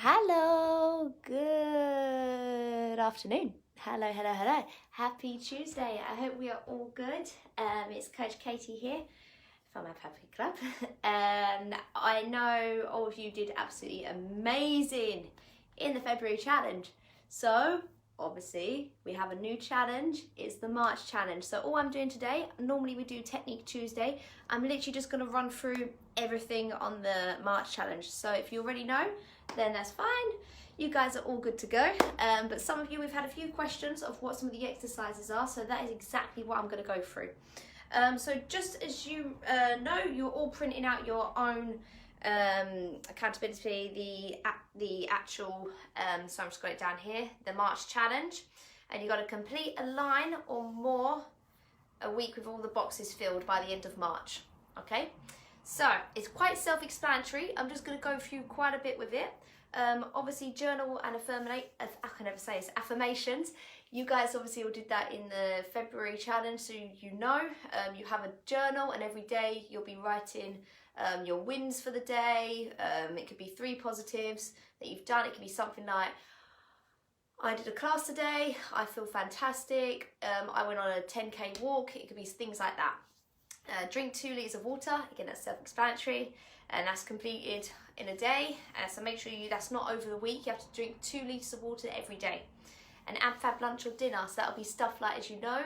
Hello, good afternoon. Hello. Happy Tuesday. I hope we are all good. It's Coach Katie here from our Happy Club. I know all of you did absolutely amazing in the February challenge. So, obviously, we have a new challenge. It's the March challenge. So all I'm doing today, normally we do Technique Tuesday. I'm literally just going to run through everything on the March challenge. So if you already know, then that's fine. You guys are all good to go. But some of you, we've had a few questions of what some of the exercises are. So that is exactly what I'm going to go through. So just as you know, you're all printing out your own accountability, the actual, so I'm just got it down here, the March challenge, and you've got to complete a line or more a week with all the boxes filled by the end of March. Okay, so it's quite self-explanatory. I'm just going to go through quite a bit with it. Obviously journal and affirmations. You guys obviously all did that in the February challenge, so you know, you have a journal and every day you'll be writing your wins for the day. It could be 3 positives that you've done. It could be something like, I did a class today, I feel fantastic, I went on a 10k walk. It could be things like that. Drink 2 litres of water, again that's self-explanatory, and that's completed in a day. So make sure that's not over the week. You have to drink 2 litres of water every day. An ab-fab lunch or dinner, so that'll be stuff like, as you know,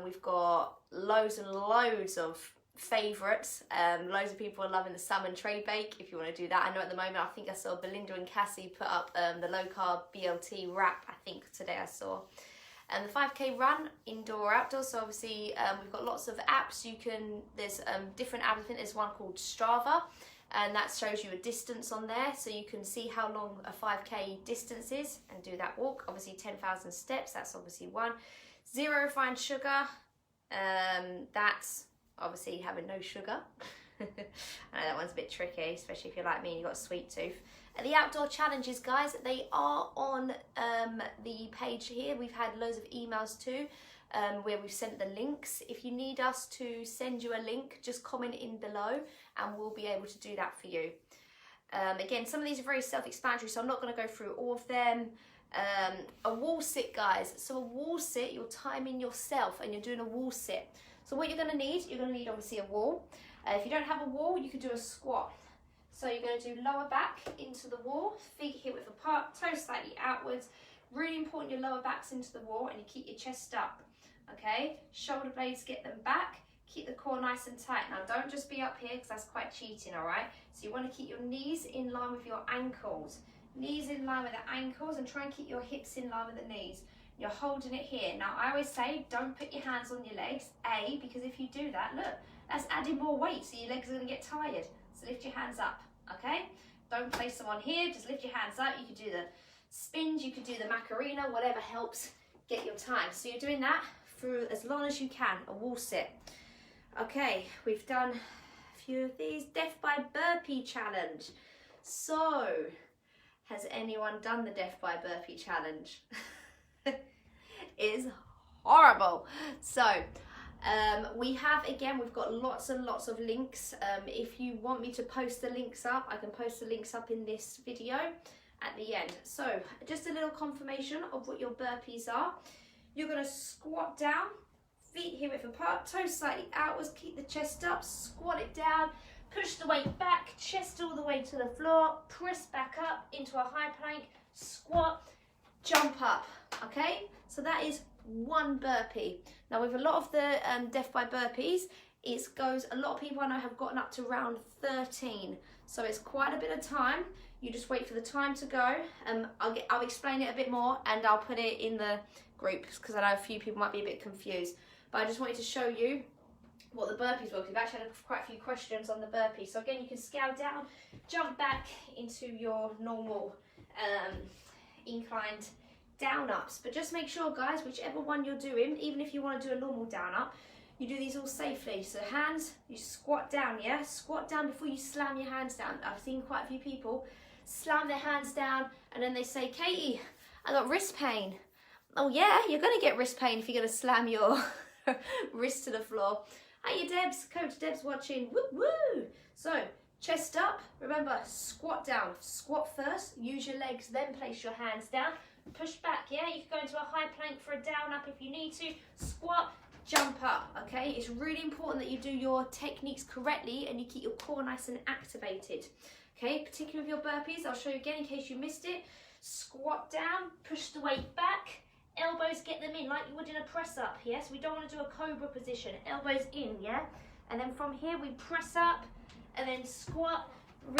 we've got loads and loads of favourites. Loads of people are loving the salmon tray bake. If you want to do that, I know at the moment, I think I saw Belinda and Cassie put up the low carb BLT wrap, I think today I saw. And the 5k run, indoor or outdoor. So obviously we've got lots of apps. There's different apps. I think there's one called Strava, and that shows you a distance on there, so you can see how long a 5k distance is and do that walk. Obviously 10,000 steps, that's obviously one. 0 refined sugar, that's obviously having no sugar. I know that one's a bit tricky, especially if you're like me and you've got a sweet tooth. And the outdoor challenges, guys, they are on the page here. We've had loads of emails too, where we've sent the links. If you need us to send you a link, just comment in below and we'll be able to do that for you. Again, some of these are very self-explanatory, so I'm not going to go through all of them. A wall sit, guys. So a wall sit, you're timing yourself and you're doing a wall sit. So what you're going to need obviously a wall. If you don't have a wall, you could do a squat. So you're going to do lower back into the wall, feet hip width apart, toes slightly outwards. Really important your lower back's into the wall and you keep your chest up. Okay, shoulder blades, get them back. Keep the core nice and tight. Now don't just be up here because that's quite cheating, all right? So you want to keep your knees in line with your ankles. Knees in line with the ankles, and try and keep your hips in line with the knees. You're holding it here. Now I always say don't put your hands on your legs, because if you do that, look, that's adding more weight, so your legs are going to get tired. So lift your hands up, okay? Don't place them on here, just lift your hands up. You could do the spins, you could do the Macarena, whatever helps get your time. So you're doing that through as long as you can, a wall sit. Okay, we've done a few of these. Death by Burpee challenge. So, has anyone done the Death by Burpee challenge? It is horrible. So, we've got lots and lots of links. If you want me to post the links up, I can post the links up in this video at the end. So, just a little confirmation of what your burpees are. You're going to squat down, feet hip width apart, toes slightly outwards, keep the chest up, squat it down, push the weight back, chest all the way to the floor, press back up into a high plank, squat, jump up, okay? So that is one burpee. Now with a lot of the Death by Burpees, a lot of people I know have gotten up to round 13. So it's quite a bit of time. You just wait for the time to go. I'll explain it a bit more and I'll put it in the group because I know a few people might be a bit confused. But I just wanted to show you what the burpees were. We've actually had quite a few questions on the burpees. So again, you can scale down, jump back into your normal inclined down ups. But just make sure, guys, whichever one you're doing, even if you want to do a normal down up, you do these all safely. So hands, you squat down, yeah? Squat down before you slam your hands down. I've seen quite a few people slam their hands down and then they say, Katie, I got wrist pain. Oh yeah, you're going to get wrist pain if you're going to slam your wrist to the floor. Hiya Debs, Coach Debs watching, woo woo. So Chest up, remember, squat down. Squat first, use your legs, then place your hands down. Push back, yeah? You can go into a high plank for a down up if you need to. Squat, jump up, okay? It's really important that you do your techniques correctly and you keep your core nice and activated, okay? Particularly with your burpees, I'll show you again in case you missed it. Squat down, push the weight back, elbows get them in like you would in a press up, yes? We don't want to do a cobra position, elbows in, yeah? And then from here we press up, and then squat,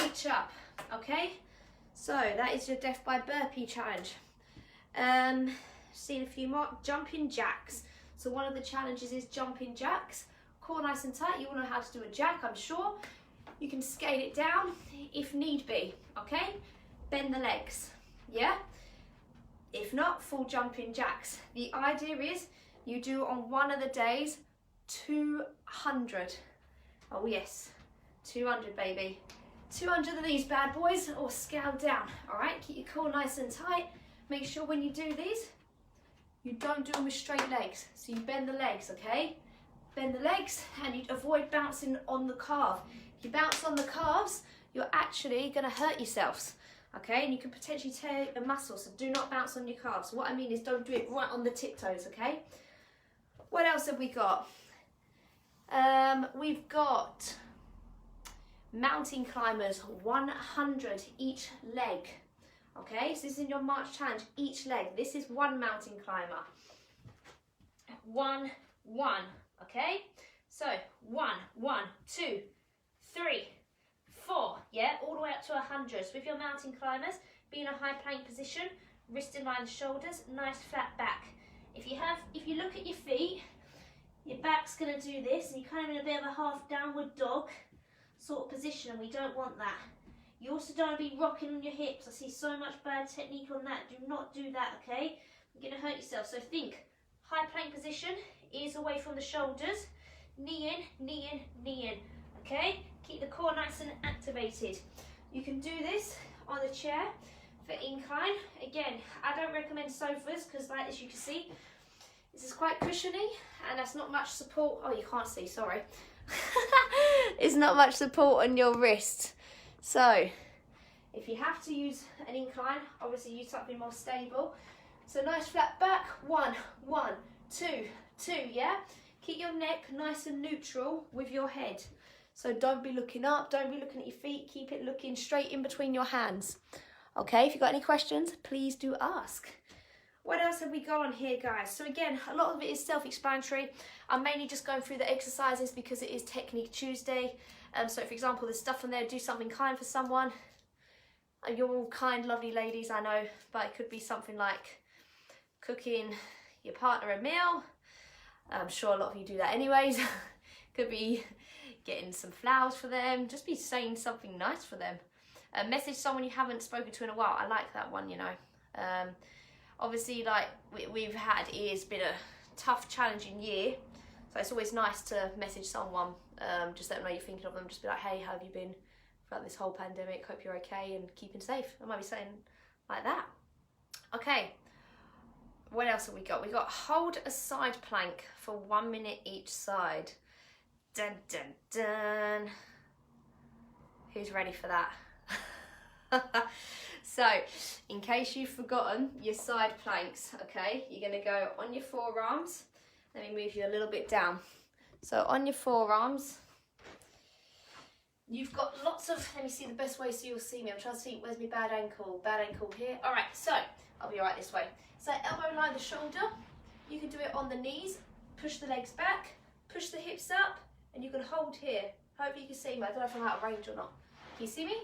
reach up, okay? So that is your death by burpee challenge. Seen a few more, jumping jacks. So one of the challenges is jumping jacks. Core nice and tight, you all know how to do a jack, I'm sure. You can scale it down if need be, okay? Bend the legs, yeah? If not, full jumping jacks. The idea is you do on one of the days 200. Oh yes. 200, baby. 200 of these bad boys, or scale down. All right, keep your core nice and tight. Make sure when you do these, you don't do them with straight legs. So you bend the legs, okay? Bend the legs, and you avoid bouncing on the calf. If you bounce on the calves, you're actually gonna hurt yourselves, okay? And you can potentially tear a muscle, so do not bounce on your calves. What I mean is don't do it right on the tiptoes, okay? What else have we got? We've got mountain climbers, 100 each leg. Okay, so this is in your March challenge, each leg. This is one mountain climber. 1, 1, okay? So 1, 1, 2, 3, 4, yeah, all the way up to 100. So with your mountain climbers, be in a high plank position, wrist in line, shoulders, nice flat back. If you look at your feet, your back's gonna do this, and you're kind of in a bit of a half downward dog sort of position, and we don't want that. You also don't want to be rocking on your hips. I see so much bad technique on that. Do not do that, okay? You're going to hurt yourself. So think, high plank position, ears away from the shoulders, knee in, knee in, knee in, okay? Keep the core nice and activated. You can do this on the chair for incline. Again, I don't recommend sofas because, like as you can see, this is quite cushiony and that's not much support. Oh, you can't see, sorry. It's not much support on your wrist. So if you have to use an incline, obviously use something more stable. So nice flat back, 1, 1, 2, 2, yeah? Keep your neck nice and neutral with your head. So don't be looking up, don't be looking at your feet, keep it looking straight in between your hands. Okay, if you've got any questions, please do ask. What else have we got on here, guys? So again, a lot of it is self-explanatory. I'm mainly just going through the exercises because it is Technique Tuesday. So for example, there's stuff on there, do something kind for someone. You're all kind, lovely ladies, I know, but it could be something like cooking your partner a meal. I'm sure a lot of you do that anyways. Could be getting some flowers for them, just be saying something nice for them. Message someone you haven't spoken to in a while. I like that one, you know. Obviously, like we've had, it's been a tough, challenging year. So it's always nice to message someone, just let them know you're thinking of them. Just be like, hey, how have you been throughout this whole pandemic? Hope you're okay and keeping safe. I might be saying like that. Okay, what else have we got? We got hold a side plank for 1 minute each side. Dun, dun, dun. Who's ready for that? So, in case you've forgotten your side planks, okay, you're going to go on your forearms. Let me move you a little bit down. So on your forearms, you've got lots of, let me see the best way so you'll see me. I'm trying to see, where's my bad ankle? Bad ankle here. All right, so I'll be right this way. So elbow line the shoulder. You can do it on the knees. Push the legs back, push the hips up, and you can hold here. Hopefully you can see me. I don't know if I'm out of range or not. Can you see me?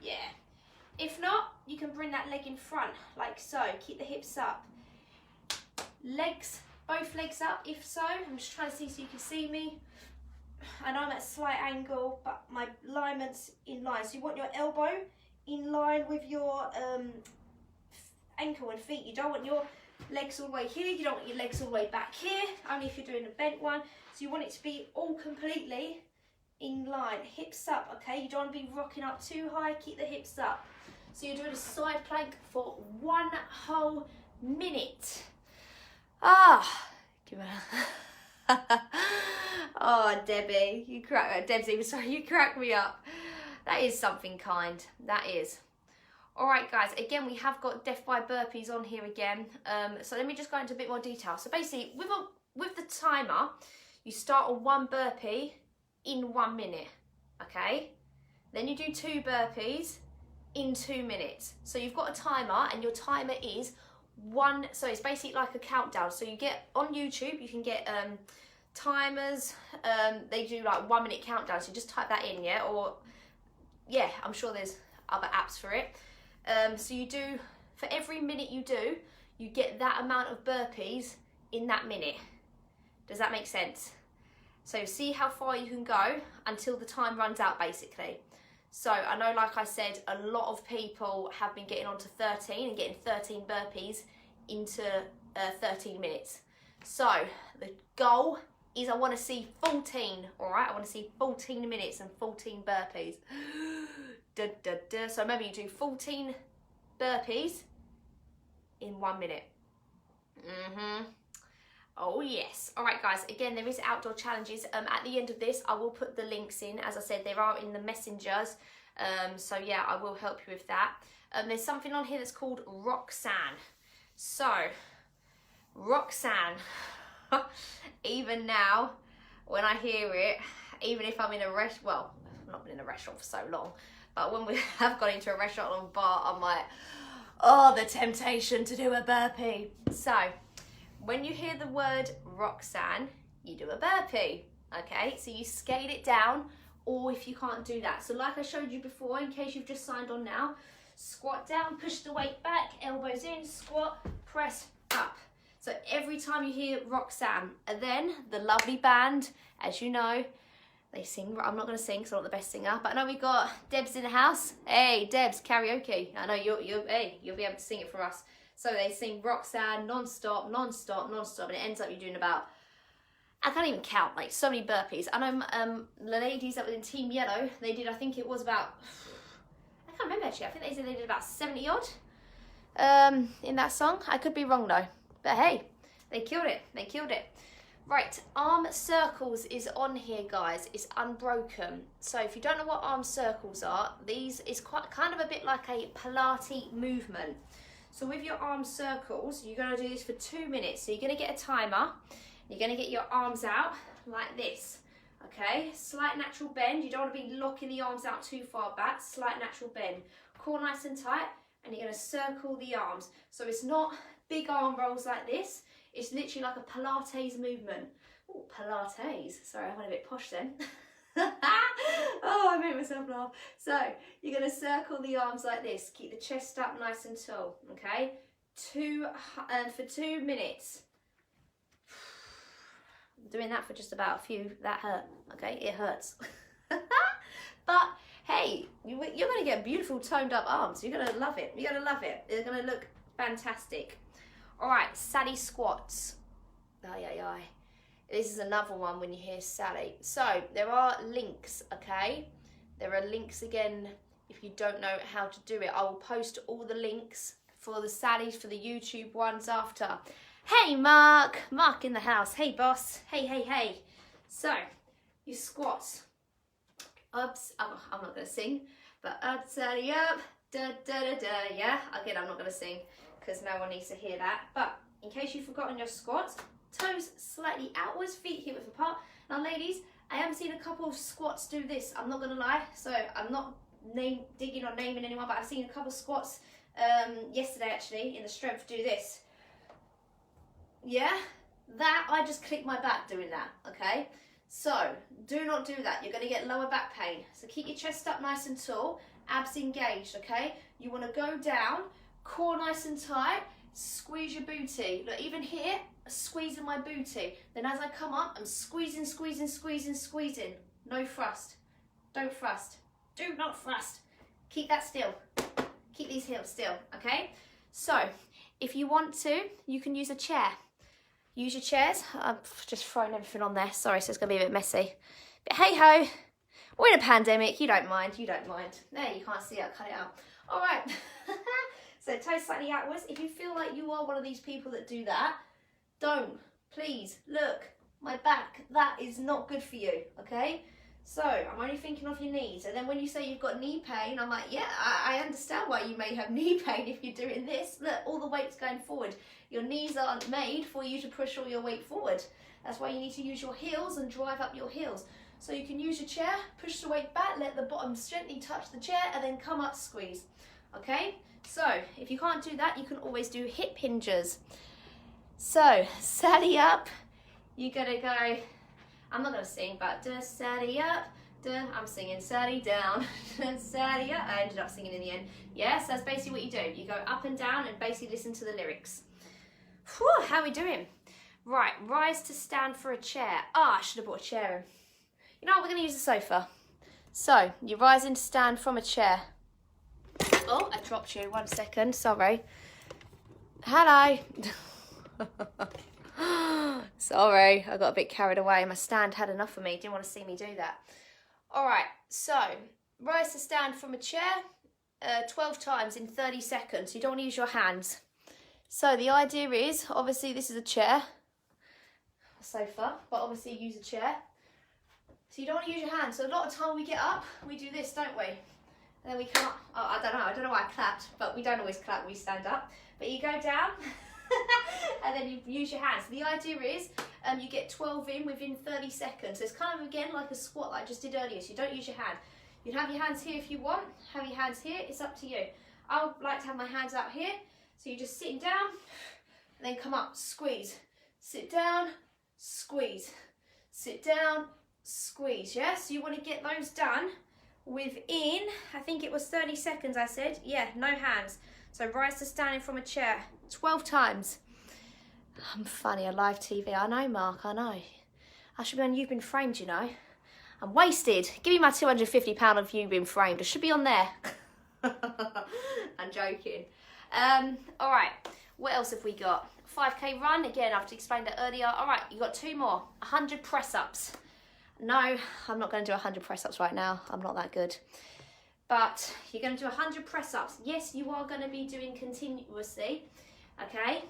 Yeah. If not, you can bring that leg in front, like so. Keep the hips up. Legs, both legs up, if so. I'm just trying to see so you can see me. I know I'm at a slight angle, but my alignment's in line. So you want your elbow in line with your ankle and feet. You don't want your legs all the way here. You don't want your legs all the way back here, only if you're doing a bent one. So you want it to be all completely in line. Hips up, okay? You don't want to be rocking up too high. Keep the hips up. So you're doing a side plank for 1 whole minute. Give it a... Oh, Debbie, you crack me up. That is something kind. That is. All right, guys. Again, we have got death by burpees on here again. So let me just go into a bit more detail. So basically, with the timer, you start on 1 burpee in 1 minute. Okay. Then you do 2 burpees in 2 minutes. So you've got a timer, and your timer is 1. So it's basically like a countdown. So you get on YouTube, you can get timers. They do like 1 minute countdown. So just type that in, yeah. Or yeah, I'm sure there's other apps for it. So you do, for every minute you do, you get that amount of burpees in that minute. Does that make sense? So see how far you can go until the time runs out, basically. So I know, like I said, a lot of people have been getting on to 13 and getting 13 burpees into 13 minutes. So the goal is I want to see 14, all right? I want to see 14 minutes and 14 burpees. So remember, you do 14 burpees in 1 minute. Oh yes. All right, guys. Again, there is outdoor challenges. At the end of this, I will put the links in. As I said, there are in the messengers. So yeah, I will help you with that. There's something on here that's called Roxanne. So Roxanne, even now, when I hear it, even if I'm in a well, I've not been in a restaurant for so long, but when we have gone into a restaurant or bar, I'm like, oh, the temptation to do a burpee. So when you hear the word Roxanne, you do a burpee, okay? So you scale it down, or if you can't do that. So like I showed you before, in case you've just signed on now, squat down, push the weight back, elbows in, squat, press up. So every time you hear Roxanne, and then the lovely band, as you know, they sing. I'm not going to sing because I'm not the best singer, but I know we got Debs in the house. Hey, Debs, karaoke. I know you'll be able to sing it for us. So they sing Roxanne non-stop, non-stop, non-stop, and it ends up you doing about, I can't even count, like so many burpees. I know the ladies that were in Team Yellow, they did, I think it was about, I can't remember actually, I think they said they did about 70 odd in that song. I could be wrong though, but hey, they killed it, they killed it. Right, arm circles is on here, guys. It's unbroken. So if you don't know what arm circles are, these is quite kind of a bit like a Pilates movement. So with your arm circles, you're going to do this for 2 minutes. So you're going to get a timer. You're going to get your arms out like this. Okay, slight natural bend. You don't want to be locking the arms out too far back. Slight natural bend. Core nice and tight, and you're going to circle the arms. So it's not big arm rolls like this. It's literally like a Pilates movement. Oh, Pilates. Sorry, I went a bit posh then. Oh, I made myself laugh. So you're going to circle the arms like this. Keep the chest up nice and tall. Okay, for 2 minutes. Doing that for just about a few. That hurt. Okay, it hurts. But hey, you're going to get beautiful toned up arms. You're going to love it. You're going to love it. They're going to look fantastic. All right, Sally squats. Aye. This is another one when you hear Sally. So there are links, okay? There are links again if you don't know how to do it. I will post all the links for the Sallys, for the YouTube ones after. Hey, Mark. Mark in the house. Hey, boss. Hey. So, you squats. Ups. Oh, I'm not going to sing. But up, Sally, up. Da-da-da-da. Yeah? Again, I'm not going to sing because no one needs to hear that. But in case you've forgotten your squats, toes slightly outwards, feet hip width apart. Now, ladies, I have seen a couple of squats do this. I'm not going to lie. So, I'm not digging or naming anyone, but I've seen a couple of squats yesterday, actually, in the strength do this. Yeah, that, I just clicked my back doing that, okay? So, do not do that. You're going to get lower back pain. So, keep your chest up nice and tall, abs engaged, okay? You want to go down, core nice and tight, squeeze your booty. Look, even here, squeezing my booty. Then as I come up, I'm squeezing. No thrust. Don't thrust. Do not thrust. Keep that still. Keep these heels still, okay? So, if you want to, you can use a chair. Use your chairs. I've just thrown everything on there. Sorry, so it's going to be a bit messy. But hey-ho, we're in a pandemic. You don't mind. There, you can't see it. Cut it out. All right. So toes slightly outwards. If you feel like you are one of these people that do that, don't. Please, look. My back. That is not good for you, okay? So I'm only thinking of your knees. And then when you say you've got knee pain, I'm like, yeah, I understand why you may have knee pain if you're doing this. Look, all the weight's going forward. Your knees aren't made for you to push all your weight forward. That's why you need to use your heels and drive up your heels. So you can use your chair, push the weight back, let the bottom gently touch the chair, and then come up, squeeze. Okay? So if you can't do that, you can always do hip hinges. So Sally up, you're gonna go, I'm not gonna sing, but Sally up, I'm singing Sally down, Sally up. I ended up singing in the end. Yes, that's basically what you do. You go up and down and basically listen to the lyrics. Whew, how are we doing? Right, rise to stand for a chair. I should have brought a chair in. You know what, we're gonna use the sofa. So, you're rising to stand from a chair. Oh, I dropped you, 1 second, sorry. Hello. Sorry, I got a bit carried away. My stand had enough of me, didn't want to see me do that. All right, so rise to stand from a chair 12 times in 30 seconds. You don't want to use your hands. So the idea is, obviously this is a chair, a sofa, but obviously use a chair. So you don't want to use your hands. So a lot of time we get up, we do this, don't we? And then we come up. Oh, I don't know why I clapped, but we don't always clap when we stand up. But you go down and then you use your hands. So the idea is you get 12 in within 30 seconds. So it's kind of, again, like a squat like I just did earlier. So you don't use your hand. You can have your hands here if you want. Have your hands here. It's up to you. I would like to have my hands out here. So you're just sitting down and then come up, squeeze. Sit down, squeeze. Sit down, squeeze. Yeah, so you want to get those done within, I think it was 30 seconds I said. Yeah, no hands. So rise to standing from a chair 12 times. I'm funny on live TV. I know, Mark, I know. I should be on You've Been Framed, you know. I'm wasted. Give me my £250 of You've Been Framed. I should be on there. I'm joking. All right, what else have we got? 5K run, again, I've explained that earlier. All right, you got 2 more. 100 press-ups. No, I'm not going to do 100 press-ups right now. I'm not that good. But you're going to do 100 press-ups. Yes, you are going to be doing continuously, okay?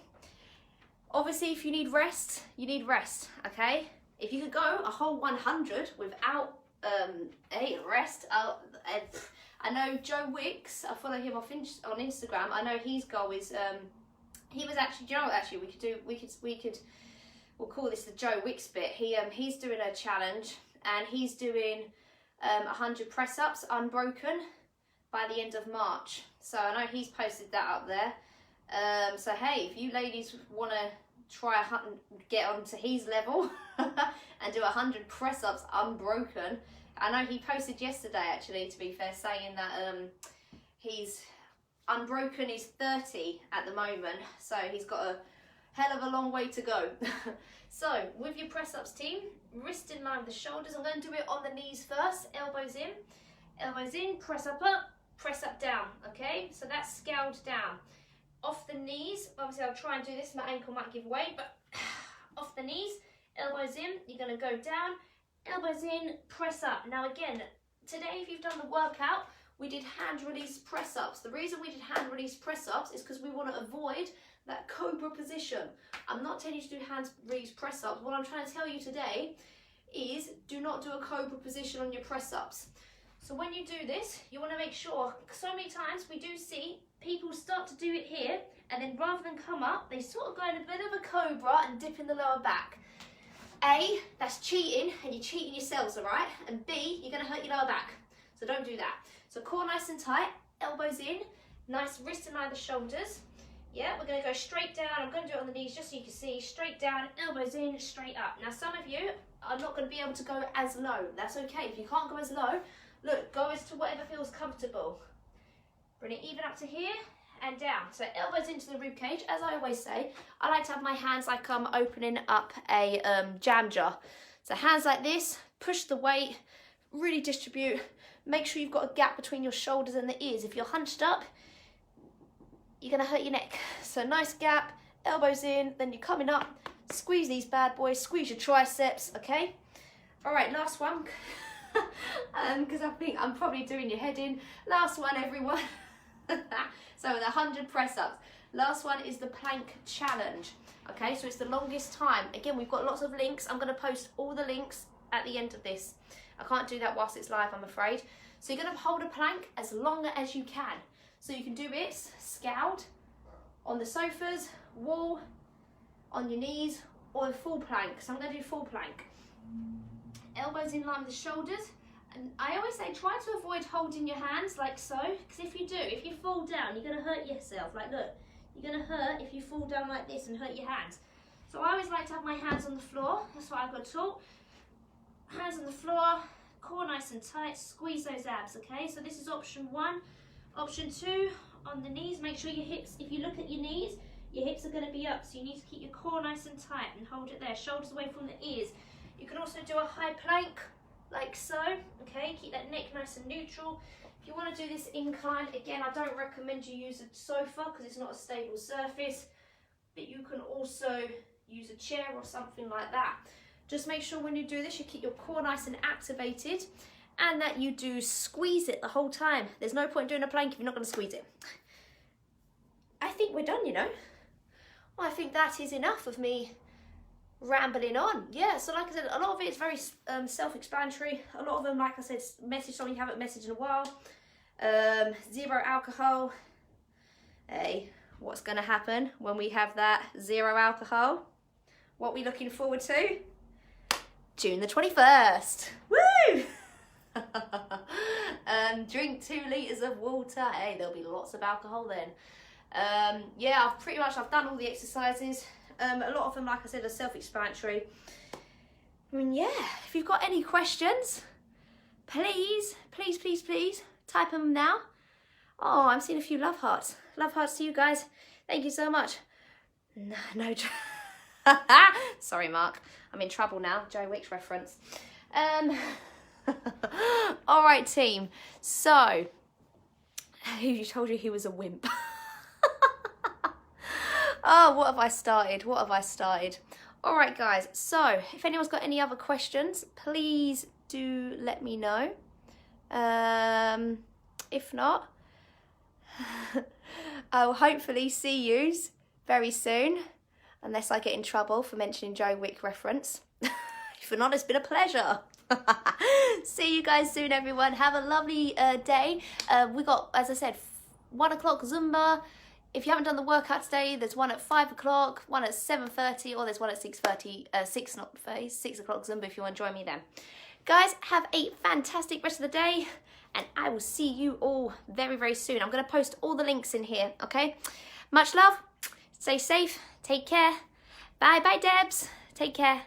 Obviously, if you need rest, you need rest, okay? If you could go a whole 100 without a rest, I know Joe Wicks, I follow him on Instagram. I know his goal is, he was actually, do you know what, actually, we'll call this the Joe Wicks bit. He's doing a challenge and he's doing 100 press-ups unbroken by the end of March. So I know he's posted that up there. So hey, if you ladies want to try get onto his level and do 100 press-ups unbroken, I know he posted yesterday actually, to be fair, saying that he's unbroken is 30 at the moment, so he's got a hell of a long way to go. So with your press-ups team, wrist in line with the shoulders. I'm going to do it on the knees first. Elbows in, press up, press up, down. Okay, so that's scaled down. Off the knees, obviously I'll try and do this, my ankle might give way, but off the knees, elbows in, you're going to go down, elbows in, press up. Now again, today if you've done the workout, we did hand release press ups. The reason we did hand release press ups is because we want to avoid that cobra position. I'm not telling you to do hand release press ups. What I'm trying to tell you today is do not do a cobra position on your press ups. So when you do this, you want to make sure, so many times we do see people start to do it here, and then rather than come up, they sort of go in a bit of a cobra and dip in the lower back. A, that's cheating, and you're cheating yourselves, all right? And B, you're going to hurt your lower back. So don't do that. So core nice and tight, elbows in, nice wrist in line the shoulders. Yeah, we're going to go straight down. I'm going to do it on the knees just so you can see. Straight down, elbows in, straight up. Now some of you are not going to be able to go as low. That's okay. If you can't go as low, look, go as to whatever feels comfortable. Bring it even up to here and down. So elbows into the rib cage. As I always say, I like to have my hands like I'm opening up a jam jar. So hands like this, push the weight, really distribute. Make sure you've got a gap between your shoulders and the ears. If you're hunched up, you're going to hurt your neck. So nice gap, elbows in, then you're coming up. Squeeze these bad boys, squeeze your triceps, okay? All right, last one. Because I think I'm probably doing your head in. Last one, everyone. So the 100 press-ups. Last one is the plank challenge. Okay, so it's the longest time. Again, we've got lots of links. I'm going to post all the links at the end of this. I can't do that whilst it's live, I'm afraid. So you're going to hold a plank as long as you can. So you can do it scowled, on the sofas, wall, on your knees, or a full plank. So I'm going to do full plank. Elbows in line with the shoulders. And I always say try to avoid holding your hands like so, because if you do, if you fall down, you're going to hurt yourself. Like look, you're going to hurt if you fall down like this and hurt your hands. So I always like to have my hands on the floor. That's what I've got taught. Hands on the floor, core nice and tight, squeeze those abs, okay? So this is option 1. Option 2, on the knees, make sure your hips, if you look at your knees, your hips are going to be up, so you need to keep your core nice and tight and hold it there, shoulders away from the ears. You can also do a high plank, like so, okay? Keep that neck nice and neutral. If you want to do this incline, again, I don't recommend you use a sofa because it's not a stable surface, but you can also use a chair or something like that. Just make sure when you do this, you keep your core nice and activated and that you do squeeze it the whole time. There's no point doing a plank if you're not going to squeeze it. I think we're done, you know. Well, I think that is enough of me rambling on. Yeah, so like I said, a lot of it is very self-explanatory. A lot of them, like I said, message someone you haven't messaged in a while. 0 alcohol. Hey, what's going to happen when we have that 0 alcohol? What are we looking forward to? June the 21st. Woo! Drink 2 litres of water. Hey, there'll be lots of alcohol then. Yeah, I've done all the exercises. A lot of them, like I said, are self-explanatory. I mean, yeah, if you've got any questions, please type them now. Oh, I'm seeing a few love hearts. Love hearts to you guys. Thank you so much. No. Sorry, Mark. I'm in trouble now. Joe Wicks reference. All right, team. So, who told you he was a wimp? Oh, what have I started? All right, guys. So, if anyone's got any other questions, please do let me know. If not, I'll hopefully see you very soon. Unless I get in trouble for mentioning Joe Wick reference. If not, it's been a pleasure. See you guys soon, everyone. Have a lovely day. We got, as I said, 1 o'clock Zumba. If you haven't done the workout today, there's one at 5 o'clock, one at 7:30, or there's one at 6:30, 6 o'clock Zumba if you want to join me then. Guys, have a fantastic rest of the day, and I will see you all very, very soon. I'm going to post all the links in here, okay? Much love. Stay safe. Take care. Bye, Debs. Take care.